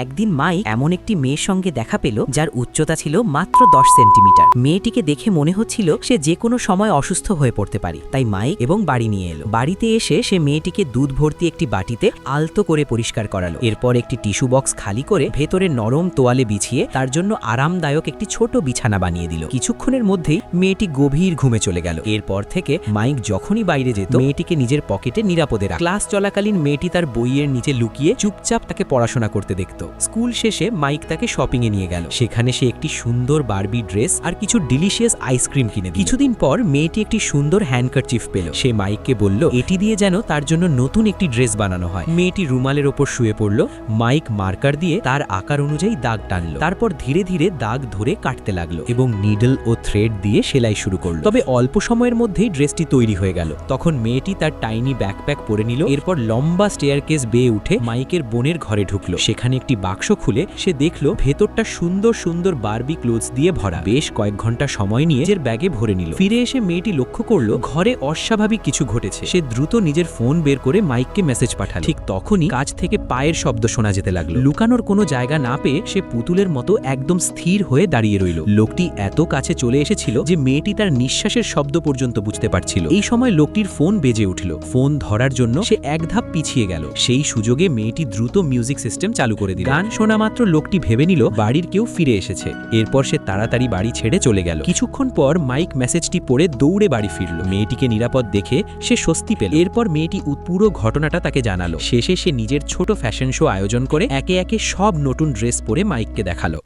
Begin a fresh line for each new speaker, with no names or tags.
একদিন মাইক এমন একটি মেয়ের সঙ্গে দেখা পেল যার উচ্চতা ছিল মাত্র 10 সেন্টিমিটার। মেয়েটিকে দেখে মনে হচ্ছিল সে যে কোনো সময় অসুস্থ হয়ে পড়তে পারে, তাই মাইক এবং বাড়ি নিয়ে এলো। বাড়িতে এসে সে মেয়েটিকে দুধ ভর্তি একটি বাটিতে আলতো করে পরিষ্কার করালো। এরপর একটি টিস্যু বক্স খালি করে ভেতরে নরম তোয়ালে বিছিয়ে তার জন্য আরামদায়ক একটি ছোট বিছানা বানিয়ে দিল। কিছুক্ষণের মধ্যেই মেয়েটি গভীর ঘুমে চলে গেল। এরপর থেকে মাইক যখনই বাইরে যেত মেয়েটিকে নিজের পকেটে নিরাপদে রাখত। ক্লাস চলাকালীন মেয়েটি তার বইয়ের নিচে লুকিয়ে চুপচাপ তাকে পড়াশোনা করতে দেখত। স্কুল শেষে মাইক তাকে শপিং এ নিয়ে গেল। সেখানে সে একটি সুন্দর বারবি ড্রেস আর কিছু ডিলিশিয়াস আইসক্রিম কিনে দিল। কিছুদিন পর মেয়েটি একটি সুন্দর হ্যান্ডকারচিফ পেল। সে মাইককে বলল এটি দিয়ে যেন তার জন্য নতুন একটি ড্রেস বানানো হয়। মেয়েটি রুমালের ওপর শুয়ে পড়ল। মাইক মার্কার দিয়ে তার আকার অনুযায়ী দাগ টানলো। তারপর ধীরে ধীরে দাগ ধরে কাটতে লাগলো এবং নিডল ও থ্রেড দিয়ে সেলাই শুরু করলো। তবে অল্প সময়ের মধ্যেই ড্রেসটি তৈরি হয়ে গেল। তখন মেয়েটি তার টাইনি ব্যাকপ্যাক পরে নিল। এরপর লম্বা স্টেয়ারকেস বেয়ে উঠে মাইকের বোনের ঘরে ঢুকলো। সেখানে একটি বাক্স খুলে সে দেখলো ভেতরটা সুন্দর সুন্দর বারবি ক্লোথস দিয়ে ভরা। বেশ কয়েক ঘন্টা সময় নিয়ে নিজের ব্যাগে ভরে নিল। ফিরে এসে মেয়েটি লক্ষ্য করলো ঘরে অস্বাভাবিক কিছু ঘটেছে। সে দ্রুত নিজের ফোন বের করে মাইককে মেসেজ পাঠালো। ঠিক তখনই কাছ থেকে পায়ের শব্দ শোনা যেতে লাগলো। লুকানোর কোনো জায়গা না পেয়ে সে পুতুলের মতো একদম স্থির হয়ে দাঁড়িয়ে রইল। লোকটি এত কাছে চলে এসেছিল যে মেয়েটি তার নিঃশ্বাসের শব্দ পর্যন্ত বুঝতে পারছিল। এই সময় লোকটির ফোন বেজে উঠল। ফোন ধরার জন্য সে এক ধাপ পিছিয়ে গেল। সেই সুযোগে মেয়েটি দ্রুত মিউজিক সিস্টেম চালু করে দিল। গান শোনা মাত্র লোকটি ভেবে নিল বাড়ির কেউ ফিরে এসেছে। এরপর সে তাড়াতাড়ি বাড়ি ছেড়ে চলে গেল। কিছুক্ষণ পর মাইক মেসেজটি পড়ে দৌড়ে বাড়ি ফিরল। মেয়েটিকে নিরাপদ দেখে সে স্বস্তি পেল। এরপর মেয়েটি পুরো ঘটনাটা তাকে জানালো। শেষে সে নিজের ছোট ফ্যাশন শো আয়োজন করে একে একে সব নতুন ড্রেস পরে মাইককে দেখালো।